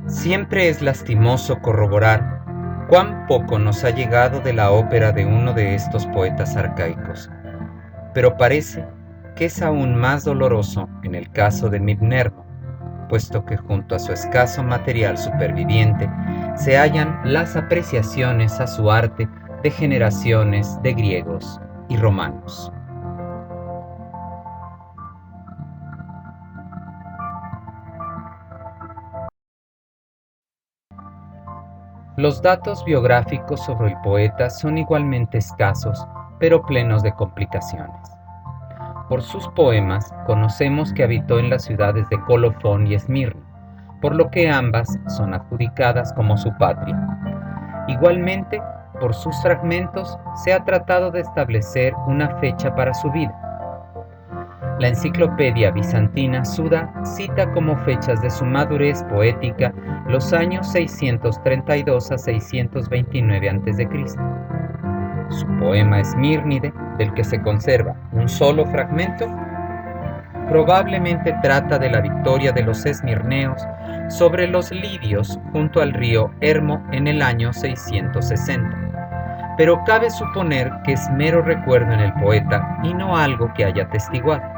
Siempre es lastimoso corroborar cuán poco nos ha llegado de la ópera de uno de estos poetas arcaicos, pero parece que es aún más doloroso en el caso de Mibnermo, puesto que junto a su escaso material superviviente se hallan las apreciaciones a su arte de generaciones de griegos y romanos. Los datos biográficos sobre el poeta son igualmente escasos, pero plenos de complicaciones. Por sus poemas conocemos que habitó en las ciudades de Colofón y Esmirna, por lo que ambas son adjudicadas como su patria. Igualmente, por sus fragmentos se ha tratado de establecer una fecha para su vida. La enciclopedia bizantina Suda cita como fechas de su madurez poética los años 632 a 629 a.C. Su poema Esmírnide, del que se conserva un solo fragmento, probablemente trata de la victoria de los esmirneos sobre los lidios junto al río Hermo en el año 660, pero cabe suponer que es mero recuerdo en el poeta y no algo que haya atestiguado.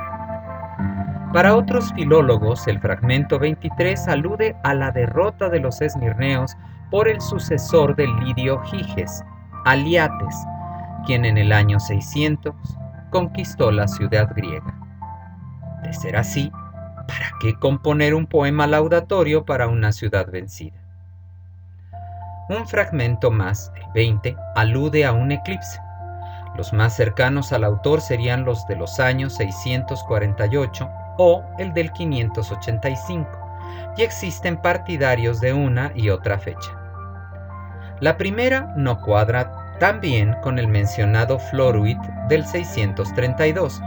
Para otros filólogos, el fragmento 23 alude a la derrota de los esmirneos por el sucesor del lidio Giges, Aliates, quien en el año 600 conquistó la ciudad griega. De ser así, ¿para qué componer un poema laudatorio para una ciudad vencida? Un fragmento más, el 20, alude a un eclipse. Los más cercanos al autor serían los de los años 648 o el del 585, y existen partidarios de una y otra fecha. La primera no cuadra tan bien con el mencionado Floruit del 632.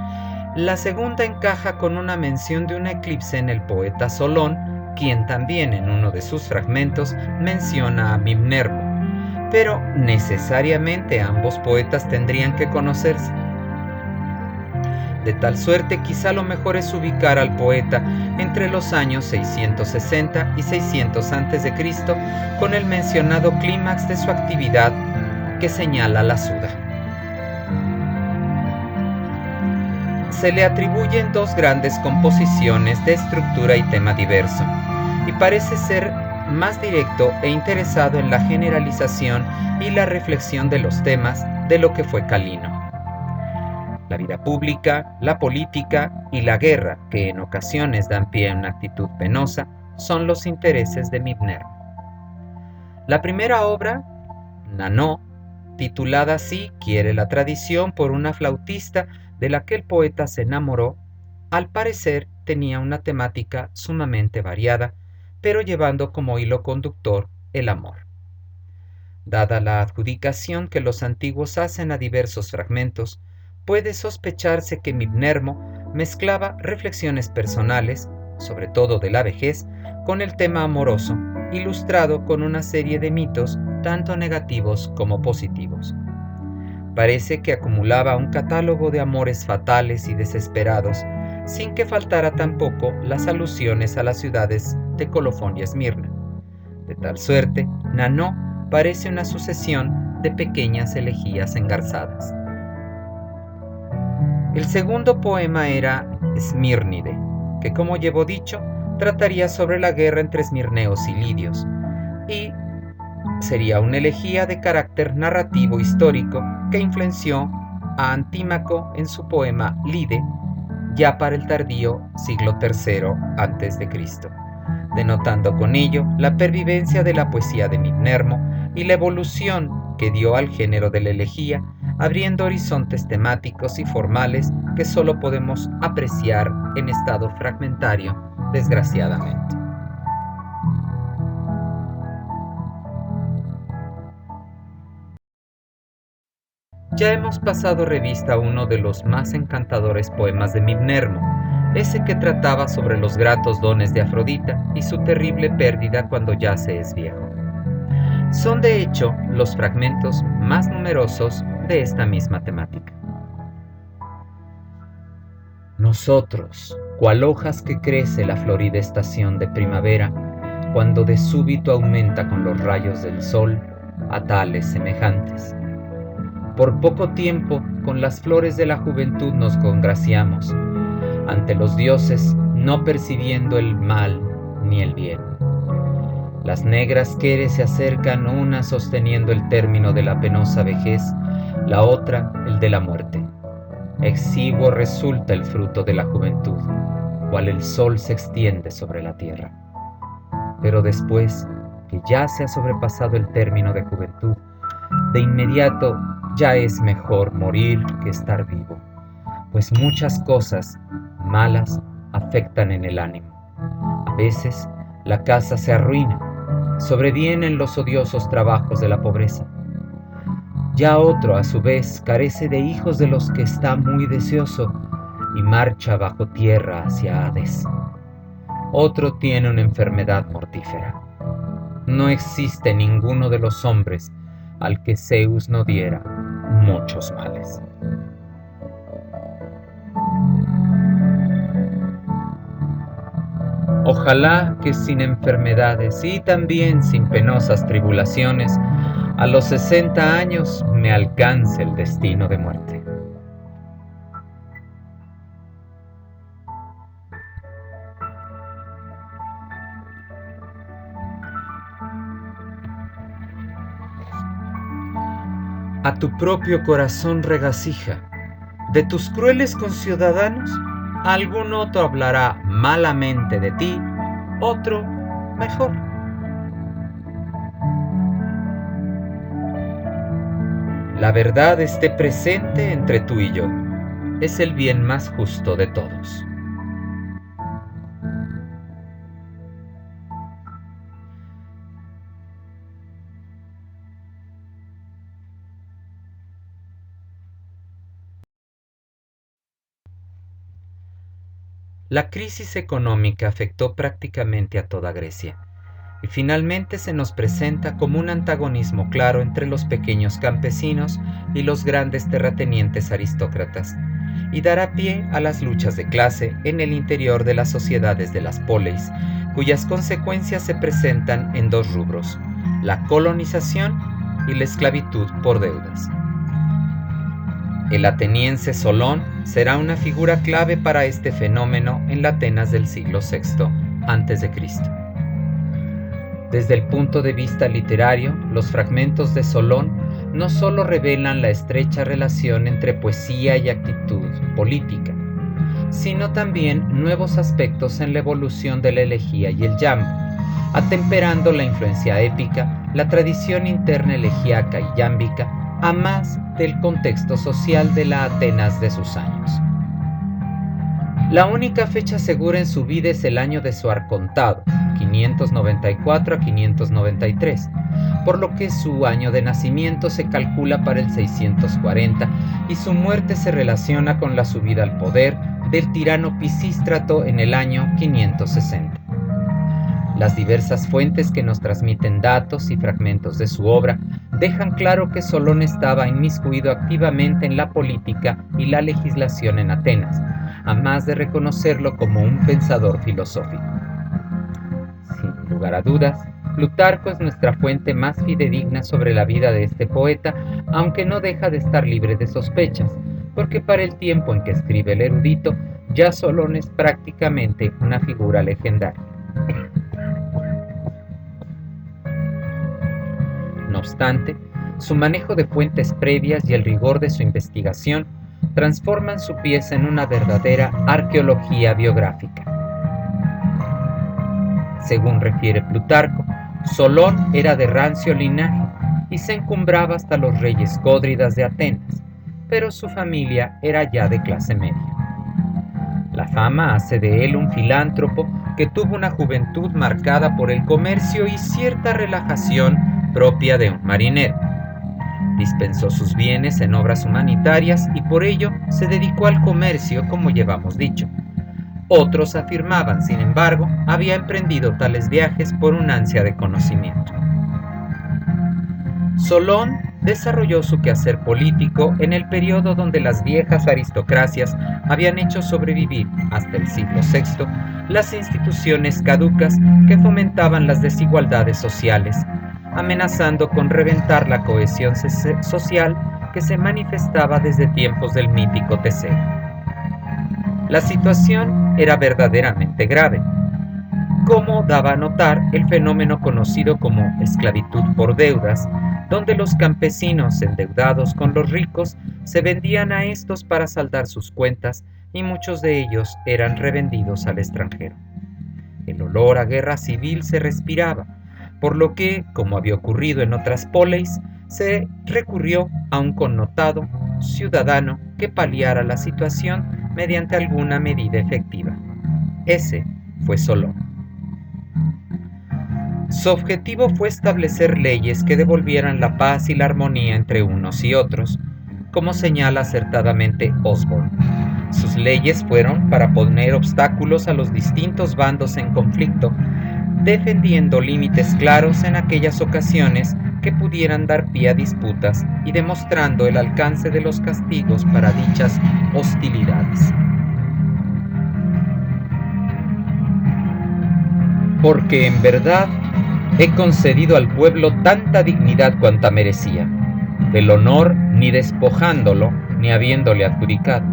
La segunda encaja con una mención de un eclipse en el poeta Solón, quien también en uno de sus fragmentos menciona a Mibnermo, pero necesariamente ambos poetas tendrían que conocerse. De tal suerte, quizá lo mejor es ubicar al poeta entre los años 660 y 600 a.C., con el mencionado clímax de su actividad que señala la Suda. Se le atribuyen dos grandes composiciones de estructura y tema diverso, y parece ser más directo e interesado en la generalización y la reflexión de los temas de lo que fue Calino. La vida pública, la política y la guerra, que en ocasiones dan pie a una actitud penosa, son los intereses de Mibnermo. La primera obra, Nanó, titulada así quiere la tradición por una flautista de la que el poeta se enamoró, al parecer tenía una temática sumamente variada, pero llevando como hilo conductor el amor. Dada la adjudicación que los antiguos hacen a diversos fragmentos, puede sospecharse que Mibnermo mezclaba reflexiones personales, sobre todo de la vejez, con el tema amoroso, ilustrado con una serie de mitos tanto negativos como positivos. Parece que acumulaba un catálogo de amores fatales y desesperados, sin que faltara tampoco las alusiones a las ciudades de Colofón y Esmirna. De tal suerte, Nanó parece una sucesión de pequeñas elegías engarzadas. El segundo poema era Esmírnide, que como llevo dicho, trataría sobre la guerra entre esmirneos y lidios, y sería una elegía de carácter narrativo histórico que influenció a Antímaco en su poema Lide, ya para el tardío siglo III a.C., denotando con ello la pervivencia de la poesía de Mibnermo y la evolución que dio al género de la elegía, abriendo horizontes temáticos y formales que solo podemos apreciar en estado fragmentario, desgraciadamente. Ya hemos pasado revista a uno de los más encantadores poemas de Mibnermo, ese que trataba sobre los gratos dones de Afrodita y su terrible pérdida cuando ya se es viejo. Son de hecho los fragmentos más numerosos de esta misma temática. Nosotros, cual hojas que crece la florida estación de primavera, cuando de súbito aumenta con los rayos del sol a tales semejantes. Por poco tiempo con las flores de la juventud nos congraciamos ante los dioses, no percibiendo el mal ni el bien. Las negras queres se acercan, una sosteniendo el término de la penosa vejez, la otra el de la muerte. Exiguo resulta el fruto de la juventud, cual el sol se extiende sobre la tierra. Pero después que ya se ha sobrepasado el término de juventud, de inmediato ya es mejor morir que estar vivo, pues muchas cosas malas afectan en el ánimo. A veces la casa se arruina, sobrevienen los odiosos trabajos de la pobreza. Ya otro, a su vez, carece de hijos de los que está muy deseoso y marcha bajo tierra hacia Hades. Otro tiene una enfermedad mortífera. No existe ninguno de los hombres al que Zeus no diera muchos males. Ojalá que sin enfermedades y también sin penosas tribulaciones, a los 60 años me alcance el destino de muerte. A tu propio corazón regocija, de tus crueles conciudadanos, algún otro hablará malamente de ti, otro mejor. La verdad esté presente entre tú y yo, es el bien más justo de todos. La crisis económica afectó prácticamente a toda Grecia y finalmente se nos presenta como un antagonismo claro entre los pequeños campesinos y los grandes terratenientes aristócratas, y dará pie a las luchas de clase en el interior de las sociedades de las poleis, cuyas consecuencias se presentan en dos rubros: la colonización y la esclavitud por deudas. El ateniense Solón será una figura clave para este fenómeno en la Atenas del siglo VI a.C. Desde el punto de vista literario, los fragmentos de Solón no solo revelan la estrecha relación entre poesía y actitud política, sino también nuevos aspectos en la evolución de la elegía y el yambo, atemperando la influencia épica, la tradición interna elegíaca y yámbica, a más del contexto social de la Atenas de sus años. La única fecha segura en su vida es el año de su arcontado, 594 a 593, por lo que su año de nacimiento se calcula para el 640 y su muerte se relaciona con la subida al poder del tirano Pisístrato en el año 560. Las diversas fuentes que nos transmiten datos y fragmentos de su obra dejan claro que Solón estaba inmiscuido activamente en la política y la legislación en Atenas, a más de reconocerlo como un pensador filosófico. Sin lugar a dudas, Plutarco es nuestra fuente más fidedigna sobre la vida de este poeta, aunque no deja de estar libre de sospechas, porque para el tiempo en que escribe el erudito, ya Solón es prácticamente una figura legendaria. No obstante, su manejo de fuentes previas y el rigor de su investigación transforman su pieza en una verdadera arqueología biográfica. Según refiere Plutarco, Solón era de rancio linaje y se encumbraba hasta los reyes códridas de Atenas, pero su familia era ya de clase media. La fama hace de él un filántropo que tuvo una juventud marcada por el comercio y cierta relajación propia de un marinero. Dispensó sus bienes en obras humanitarias y por ello se dedicó al comercio, como llevamos dicho. Otros afirmaban, sin embargo, había emprendido tales viajes por un ansia de conocimiento. Solón desarrolló su quehacer político en el periodo donde las viejas aristocracias habían hecho sobrevivir hasta el siglo VI las instituciones caducas que fomentaban las desigualdades sociales, amenazando con reventar la cohesión social que se manifestaba desde tiempos del mítico Teseo. La situación era verdaderamente grave, como daba a notar el fenómeno conocido como esclavitud por deudas, donde los campesinos endeudados con los ricos se vendían a estos para saldar sus cuentas y muchos de ellos eran revendidos al extranjero. El olor a guerra civil se respiraba, por lo que, como había ocurrido en otras poleis, se recurrió a un connotado ciudadano que paliara la situación mediante alguna medida efectiva. Ese fue Solón. Su objetivo fue establecer leyes que devolvieran la paz y la armonía entre unos y otros, como señala acertadamente Osborne. Sus leyes fueron para poner obstáculos a los distintos bandos en conflicto, defendiendo límites claros en aquellas ocasiones que pudieran dar pie a disputas y demostrando el alcance de los castigos para dichas hostilidades. Porque en verdad he concedido al pueblo tanta dignidad cuanta merecía, del honor ni despojándolo ni habiéndole adjudicado.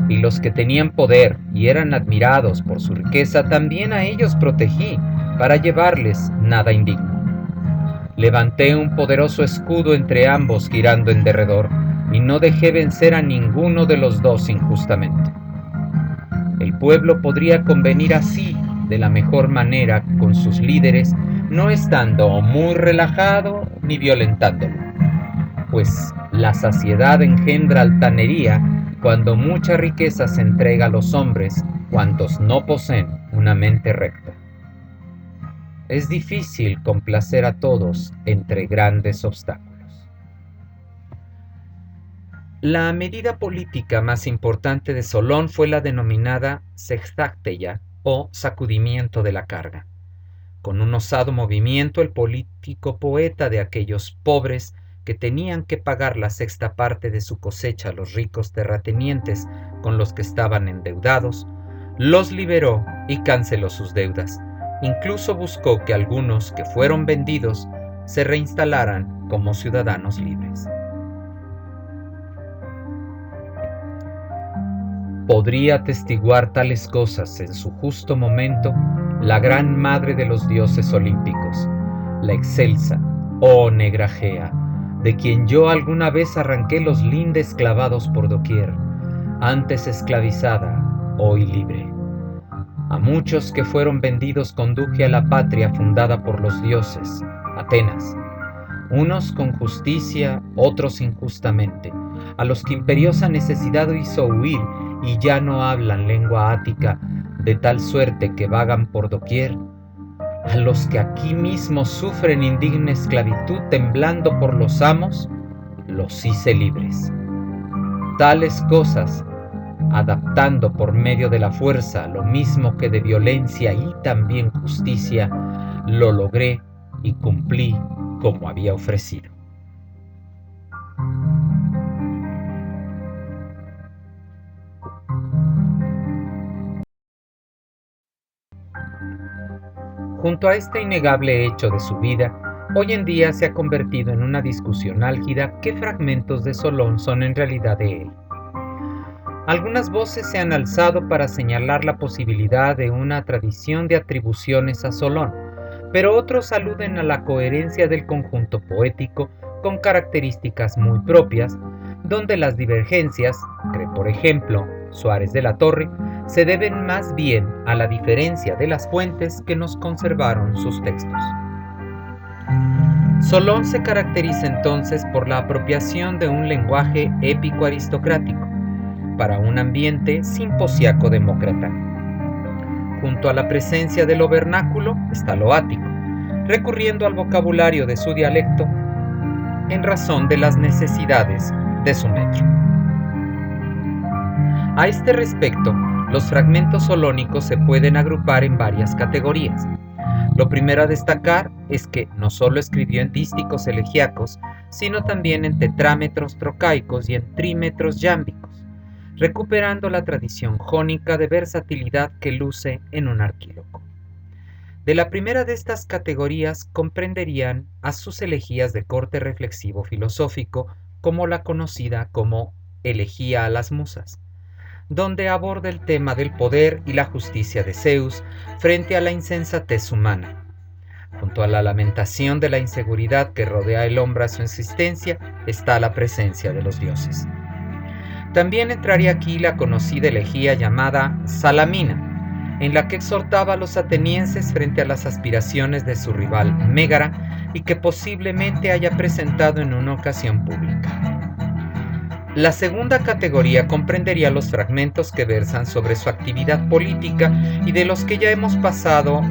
Y los que tenían poder y eran admirados por su riqueza, también a ellos protegí, para llevarles nada indigno. Levanté un poderoso escudo entre ambos girando en derredor, y no dejé vencer a ninguno de los dos injustamente. El pueblo podría convenir así de la mejor manera con sus líderes, no estando muy relajado ni violentándolo, pues la saciedad engendra altanería cuando mucha riqueza se entrega a los hombres cuantos no poseen una mente recta. Es difícil complacer a todos entre grandes obstáculos. La medida política más importante de Solón fue la denominada sextácteia o sacudimiento de la carga. Con un osado movimiento, el político poeta de aquellos pobres que tenían que pagar la sexta parte de su cosecha a los ricos terratenientes con los que estaban endeudados, los liberó y canceló sus deudas. Incluso buscó que algunos que fueron vendidos se reinstalaran como ciudadanos libres. Podría atestiguar tales cosas en su justo momento la gran madre de los dioses olímpicos, la excelsa, oh negra Gea, de quien yo alguna vez arranqué los lindes clavados por doquier, antes esclavizada, hoy libre. A muchos que fueron vendidos conduje a la patria fundada por los dioses, Atenas, unos con justicia, otros injustamente, a los que imperiosa necesidad hizo huir y ya no hablan lengua ática, de tal suerte que vagan por doquier, a los que aquí mismo sufren indigna esclavitud temblando por los amos, los hice libres. Tales cosas, adaptando por medio de la fuerza lo mismo que de violencia y también justicia, lo logré y cumplí como había ofrecido. Junto a este innegable hecho de su vida, hoy en día se ha convertido en una discusión álgida qué fragmentos de Solón son en realidad de él. Algunas voces se han alzado para señalar la posibilidad de una tradición de atribuciones a Solón, pero otros aluden a la coherencia del conjunto poético con características muy propias, donde las divergencias, cree por ejemplo Suárez de la Torre, se deben más bien a la diferencia de las fuentes que nos conservaron sus textos. Solón se caracteriza entonces por la apropiación de un lenguaje épico aristocrático, para un ambiente simposiaco demócrata. Junto a la presencia de lo vernáculo está lo ático, recurriendo al vocabulario de su dialecto en razón de las necesidades de su metro. A este respecto, los fragmentos solónicos se pueden agrupar en varias categorías. Lo primero a destacar es que no solo escribió en dísticos elegíacos, sino también en tetrámetros trocaicos y en trímetros yámbicos, recuperando la tradición jónica de versatilidad que luce en un arquíloco. De la primera de estas categorías comprenderían a sus elegías de corte reflexivo filosófico, como la conocida como Elegía a las Musas, donde aborda el tema del poder y la justicia de Zeus frente a la insensatez humana. Junto a la lamentación de la inseguridad que rodea al hombre a su existencia, está la presencia de los dioses. También entraría aquí la conocida elegía llamada Salamina, en la que exhortaba a los atenienses frente a las aspiraciones de su rival Mégara y que posiblemente haya presentado en una ocasión pública. La segunda categoría comprendería los fragmentos que versan sobre su actividad política y de los que ya hemos pasado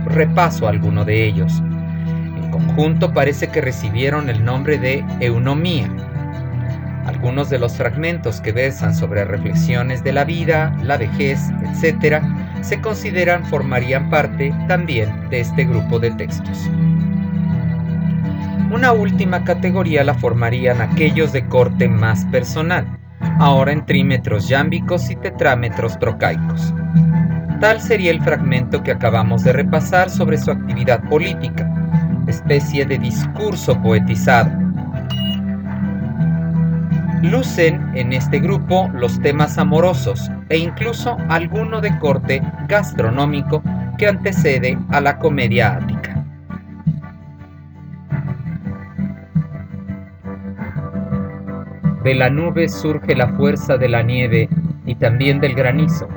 repaso a alguno de ellos. En conjunto parece que recibieron el nombre de eunomía. Algunos de los fragmentos que versan sobre reflexiones de la vida, la vejez, etc., se consideran formarían parte también de este grupo de textos. Una última categoría la formarían aquellos de corte más personal, ahora en trímetros yámbicos y tetrámetros trocaicos. Tal sería el fragmento que acabamos de repasar sobre su actividad política, especie de discurso poetizado. Lucen en este grupo los temas amorosos e incluso alguno de corte gastronómico que antecede a la comedia ática. De la nube surge la fuerza de la nieve y también del granizo.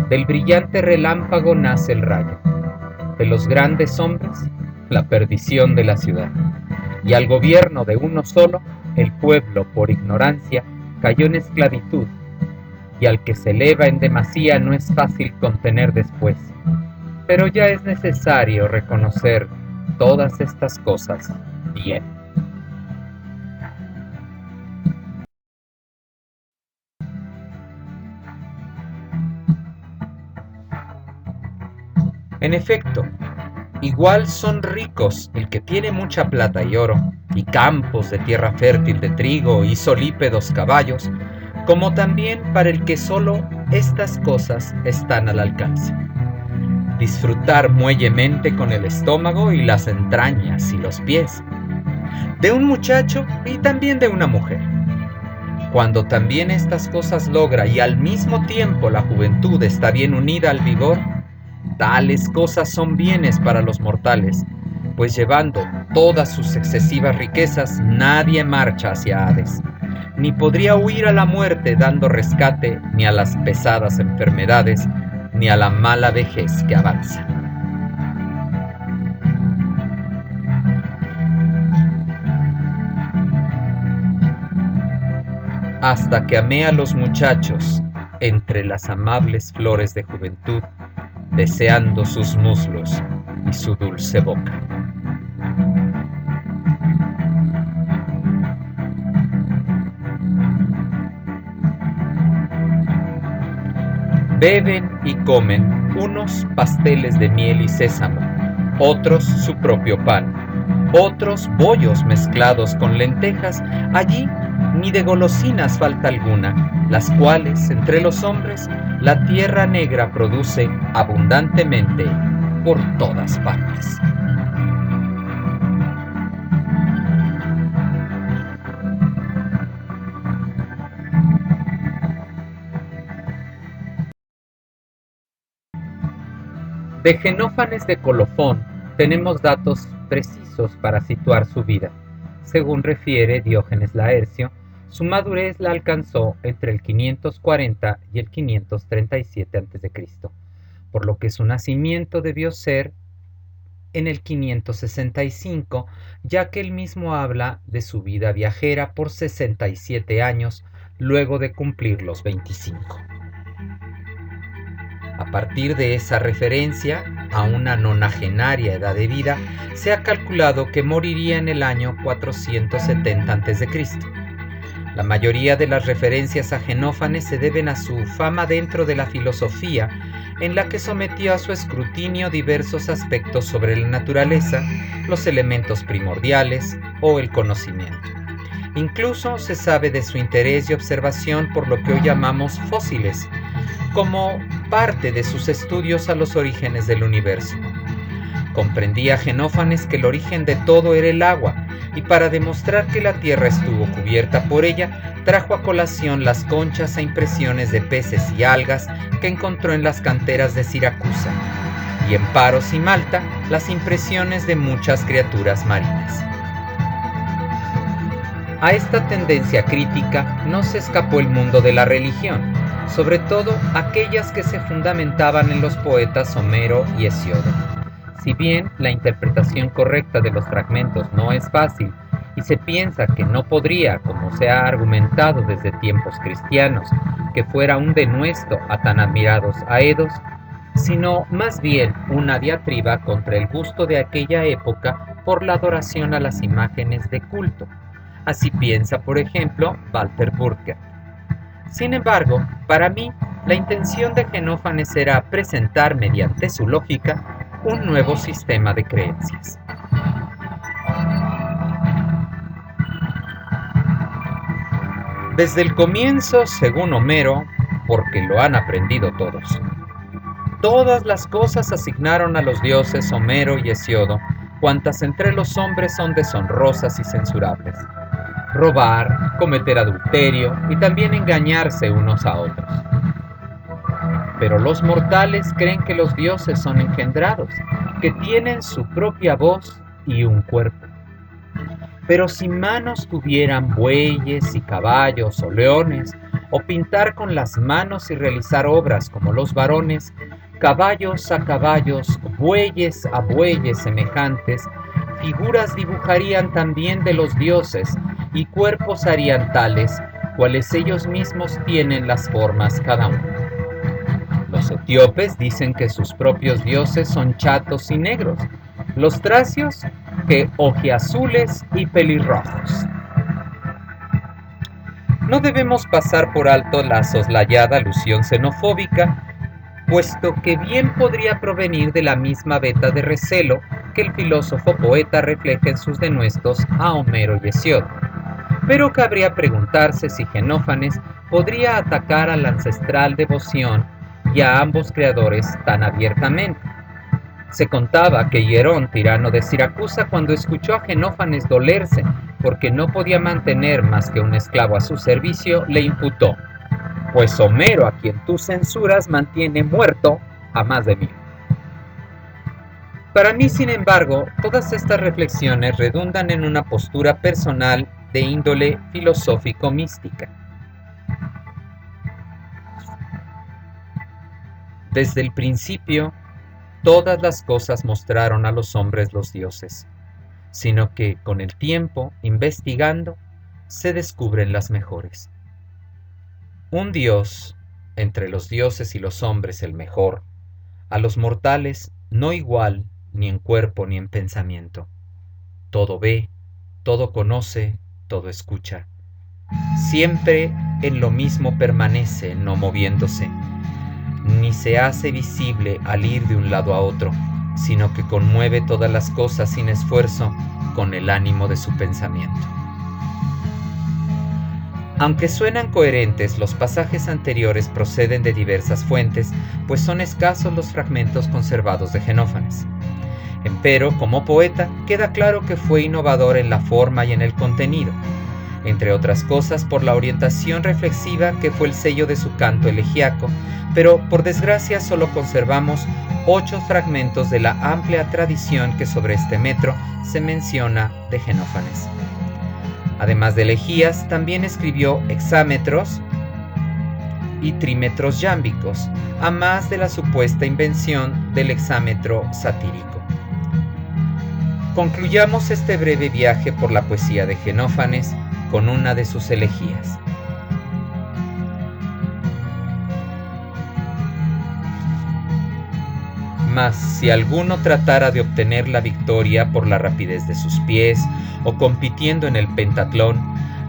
Del brillante relámpago nace el rayo. De los grandes hombres, la perdición de la ciudad. Y al gobierno de uno solo, el pueblo, por ignorancia, cayó en esclavitud, y al que se eleva en demasía no es fácil contener después. Pero ya es necesario reconocer todas estas cosas bien. En efecto, igual son ricos el que tiene mucha plata y oro, y campos de tierra fértil de trigo y solípedos caballos, como también para el que solo estas cosas están al alcance. Disfrutar muellemente con el estómago y las entrañas y los pies, de un muchacho y también de una mujer. Cuando también estas cosas logra y al mismo tiempo la juventud está bien unida al vigor, tales cosas son bienes para los mortales, pues llevando todas sus excesivas riquezas nadie marcha hacia Hades, ni podría huir a la muerte dando rescate ni a las pesadas enfermedades, ni a la mala vejez que avanza. Hasta que amé a los muchachos entre las amables flores de juventud, deseando sus muslos y su dulce boca. Beben y comen unos pasteles de miel y sésamo, otros su propio pan, otros bollos mezclados con lentejas. Allí ni de golosinas falta alguna, las cuales entre los hombres la tierra negra produce abundantemente por todas partes. De Genófanes de Colofón tenemos datos precisos para situar su vida. Según refiere Diógenes Laercio, su madurez la alcanzó entre el 540 y el 537 a.C., por lo que su nacimiento debió ser en el 565, ya que él mismo habla de su vida viajera por 67 años luego de cumplir los 25. A partir de esa referencia a una nonagenaria edad de vida, se ha calculado que moriría en el año 470 a.C. La mayoría de las referencias a Genófanes se deben a su fama dentro de la filosofía en la que sometió a su escrutinio diversos aspectos sobre la naturaleza, los elementos primordiales o el conocimiento. Incluso se sabe de su interés y observación por lo que hoy llamamos fósiles, como parte de sus estudios a los orígenes del universo. Comprendía Genófanes que el origen de todo era el agua, y para demostrar que la tierra estuvo cubierta por ella, trajo a colación las conchas e impresiones de peces y algas que encontró en las canteras de Siracusa, y en Paros y Malta las impresiones de muchas criaturas marinas. A esta tendencia crítica no se escapó el mundo de la religión, sobre todo aquellas que se fundamentaban en los poetas Homero y Hesíodo. Si bien la interpretación correcta de los fragmentos no es fácil y se piensa que no podría, como se ha argumentado desde tiempos cristianos, que fuera un denuesto a tan admirados aedos, sino más bien una diatriba contra el gusto de aquella época por la adoración a las imágenes de culto. Así piensa, por ejemplo, Walter Burger. Sin embargo, para mí, la intención de Genófanes era presentar mediante su lógica un nuevo sistema de creencias. Desde el comienzo, según Homero, porque lo han aprendido todos, todas las cosas asignaron a los dioses Homero y Hesíodo, cuantas entre los hombres son deshonrosas y censurables: robar, cometer adulterio y también engañarse unos a otros. Pero los mortales creen que los dioses son engendrados, que tienen su propia voz y un cuerpo. Pero si manos tuvieran bueyes y caballos o leones, o pintar con las manos y realizar obras como los varones, caballos a caballos, bueyes a bueyes semejantes, figuras dibujarían también de los dioses, y cuerpos harían tales, cuales ellos mismos tienen las formas cada uno. Los etíopes dicen que sus propios dioses son chatos y negros, los tracios que ojiazules y pelirrojos. No debemos pasar por alto la soslayada alusión xenofóbica, puesto que bien podría provenir de la misma veta de recelo que el filósofo poeta refleja en sus denuestos a Homero y Hesíodo. Pero cabría preguntarse si Genófanes podría atacar a la ancestral devoción y a ambos creadores tan abiertamente. Se contaba que Hierón, tirano de Siracusa, cuando escuchó a Genófanes dolerse porque no podía mantener más que un esclavo a su servicio, le imputó: pues Homero, a quien tú censuras, mantiene muerto a más de 1000. Para mí, sin embargo, todas estas reflexiones redundan en una postura personal de índole filosófico-mística. Desde el principio, todas las cosas mostraron a los hombres los dioses, sino que con el tiempo, investigando, se descubren las mejores. Un dios, entre los dioses y los hombres el mejor, a los mortales no igual ni en cuerpo ni en pensamiento. Todo ve, todo conoce, todo escucha. Siempre en lo mismo permanece, no moviéndose, ni se hace visible al ir de un lado a otro, sino que conmueve todas las cosas sin esfuerzo con el ánimo de su pensamiento. Aunque suenan coherentes, los pasajes anteriores proceden de diversas fuentes, pues son escasos los fragmentos conservados de Genófanes. Empero, como poeta, queda claro que fue innovador en la forma y en el contenido, entre otras cosas por la orientación reflexiva que fue el sello de su canto elegíaco, pero por desgracia solo conservamos 8 fragmentos de la amplia tradición que sobre este metro se menciona de Genófanes. Además de elegías, también escribió hexámetros y trímetros yámbicos, a más de la supuesta invención del hexámetro satírico. Concluyamos este breve viaje por la poesía de Genófanes con una de sus elegías. Mas si alguno tratara de obtener la victoria por la rapidez de sus pies, o compitiendo en el pentatlón,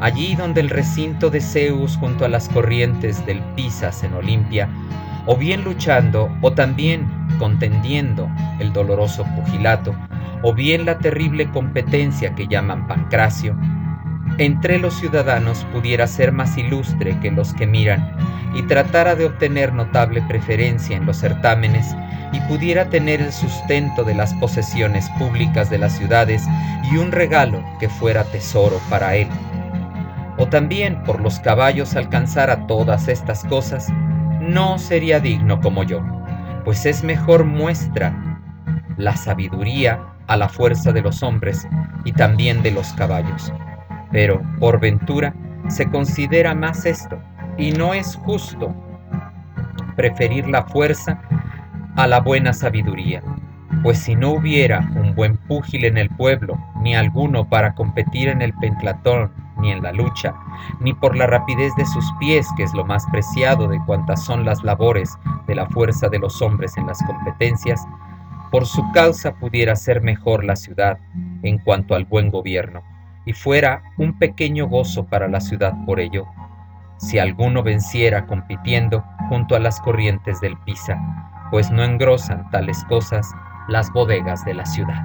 allí donde el recinto de Zeus junto a las corrientes del Pisas en Olimpia, o bien luchando, o también contendiendo el doloroso pugilato, o bien la terrible competencia que llaman pancracio, entre los ciudadanos pudiera ser más ilustre que los que miran, y tratara de obtener notable preferencia en los certámenes, y pudiera tener el sustento de las posesiones públicas de las ciudades y un regalo que fuera tesoro para él. O también por los caballos alcanzara todas estas cosas, no sería digno como yo, pues es mejor muestra la sabiduría a la fuerza de los hombres y también de los caballos. Pero, por ventura, se considera más esto, y no es justo preferir la fuerza a la buena sabiduría, pues si no hubiera un buen púgil en el pueblo, ni alguno para competir en el pentathlón, ni en la lucha, ni por la rapidez de sus pies, que es lo más preciado de cuantas son las labores de la fuerza de los hombres en las competencias, por su causa pudiera ser mejor la ciudad en cuanto al buen gobierno, y fuera un pequeño gozo para la ciudad por ello, si alguno venciera compitiendo junto a las corrientes del Pisa, pues no engrosan tales cosas las bodegas de la ciudad.